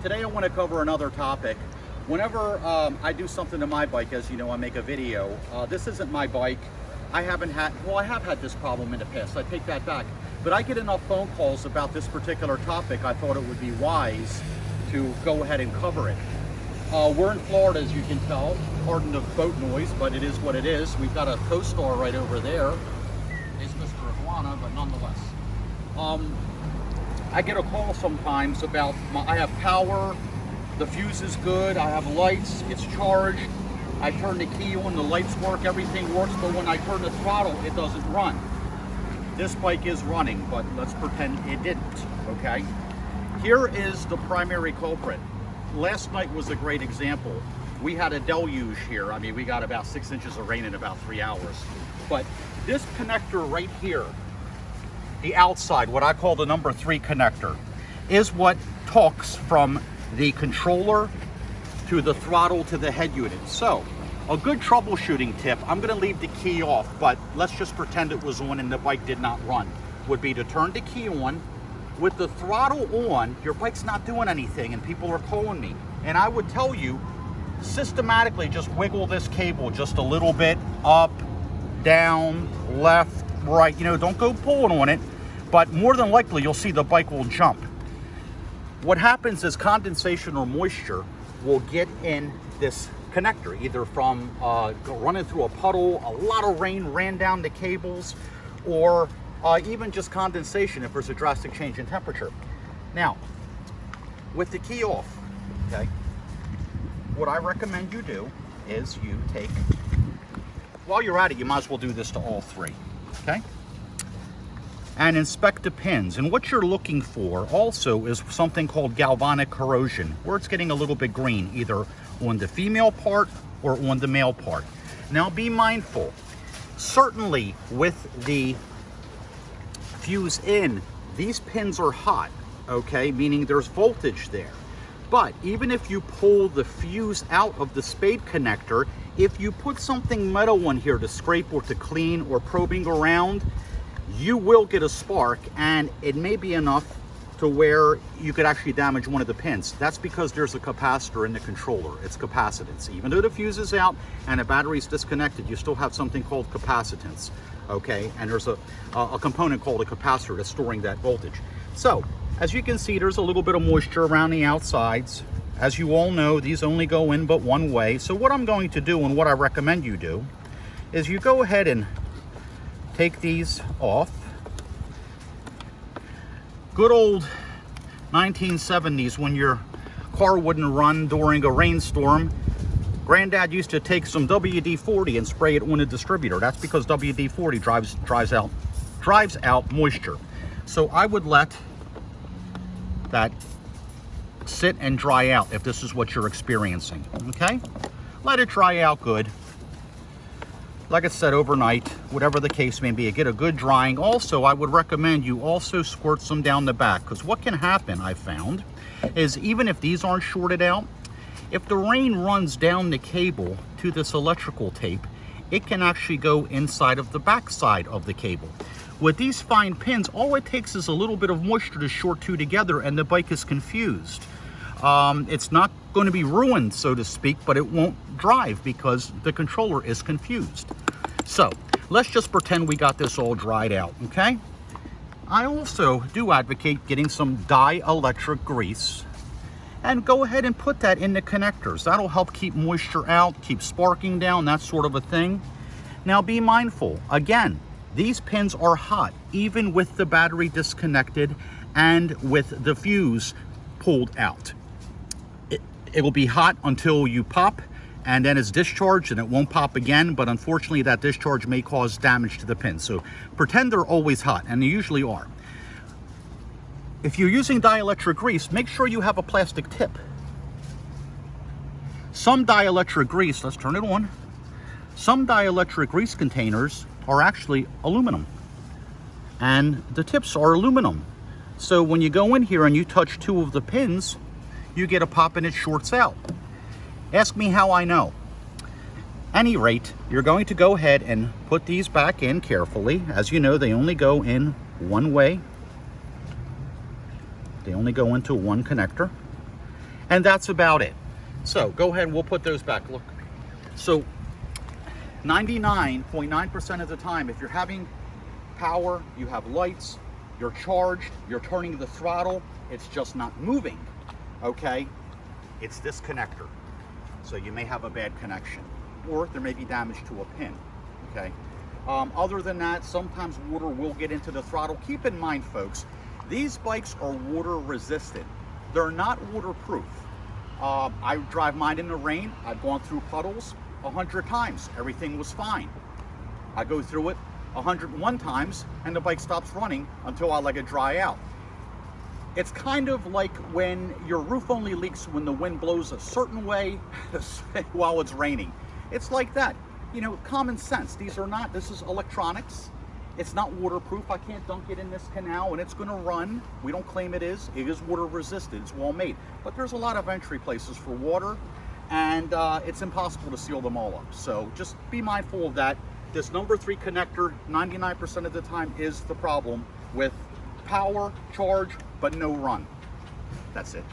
Today I want to cover another topic. Whenever I do something to my bike, as you know, I make a video. This isn't my bike. I have had this problem in the past. I take that back. But I get enough phone calls about this particular topic, I thought it would be wise to go ahead and cover it. We're in Florida, as you can tell. Pardon the boat noise, but it is what it is. We've got a co-star right over there. It's Mr. Iguana, but nonetheless. I get a call sometimes about, I have power, the fuse is good, I have lights, it's charged, I turn the key on, the lights work, everything works, but when I turn the throttle, it doesn't run. This bike is running, but let's pretend it didn't, okay? Here is the primary culprit. Last night was a great example. We had a deluge here. I mean, we got about 6 inches of rain in about 3 hours. But this connector right here, the outside, what I call the number 3 connector, is what talks from the controller to the throttle to the head unit. So, a good troubleshooting tip, I'm gonna leave the key off, but let's just pretend it was on and the bike did not run, would be to turn the key on. With the throttle on, your bike's not doing anything and people are calling me. And I would tell you, systematically just wiggle this cable just a little bit, up, down, left, right. You know, don't go pulling on it, but more than likely you'll see the bike will jump. What happens is condensation or moisture will get in this connector, either from running through a puddle, a lot of rain ran down the cables, or even just condensation if there's a drastic change in temperature. Now, with the key off, okay, what I recommend you do is you take, while you're at it, you might as well do this to all 3, okay? And inspect the pins. And what you're looking for also is something called galvanic corrosion, where it's getting a little bit green, either on the female part or on the male part. Now be mindful, certainly with the fuse in, these pins are hot, okay, meaning there's voltage there. But even if you pull the fuse out of the spade connector, if you put something metal on here to scrape or to clean or probing around, you will get a spark, and it may be enough to where you could actually damage one of the pins. That's because there's a capacitor in the controller. It's capacitance. Even though the fuse is out and the battery's disconnected, you still have something called capacitance, okay? And there's a component called a capacitor that's storing that voltage. So, as you can see, there's a little bit of moisture around the outsides. As you all know, these only go in but one way. So what I'm going to do, and what I recommend you do, is you go ahead and take these off. Good old 1970s, when your car wouldn't run during a rainstorm, Granddad used to take some WD-40 and spray it on a distributor. That's because WD-40 drives out moisture. So I would let that sit and dry out if this is what you're experiencing, okay? Let it dry out good. Like I said, overnight, whatever the case may be, get a good drying. Also, I would recommend you also squirt some down the back, because what can happen, I found, is even if these aren't shorted out, if the rain runs down the cable to this electrical tape, it can actually go inside of the back side of the cable. With these fine pins, all it takes is a little bit of moisture to short two together and the bike is confused. It's not going to be ruined, so to speak, but it won't drive because the controller is confused. So let's just pretend we got this all dried out, okay? I also do advocate getting some dielectric grease and go ahead and put that in the connectors. That'll help keep moisture out, keep sparking down, that sort of a thing. Now be mindful, again, these pins are hot, even with the battery disconnected and with the fuse pulled out. It will be hot until you pop, and then it's discharged and it won't pop again, but unfortunately that discharge may cause damage to the pins. So pretend they're always hot, and they usually are. If you're using dielectric grease, make sure you have a plastic tip. Some dielectric grease, let's turn it on. Some dielectric grease containers are actually aluminum, and the tips are aluminum. So when you go in here and you touch 2 of the pins, you get a pop and it shorts out. Ask me how I know. Any rate, you're going to go ahead and put these back in carefully. As you know, they only go in one way. They only go into one connector. And that's about it. So go ahead and we'll put those back. Look, so 99.9% of the time, if you're having power, you have lights, you're charged, you're turning the throttle, it's just not moving, okay? It's this connector. So you may have a bad connection, or there may be damage to a pin, okay? Other than that, sometimes water will get into the throttle. Keep in mind, folks, these bikes are water resistant. They're not waterproof. I drive mine in the rain. I've gone through puddles 100 times. Everything was fine. I go through it 101 times and the bike stops running until I let it dry out. It's kind of like when your roof only leaks when the wind blows a certain way while it's raining. It's like that. You know, common sense. This is electronics. It's not waterproof. I can't dunk it in this canal and it's going to run. We don't claim it is. It is water resistant. It's well made. But there's a lot of entry places for water, and it's impossible to seal them all up. So just be mindful of that. This number 3 connector, 99% of the time, is the problem with power, charge, but no run. That's it.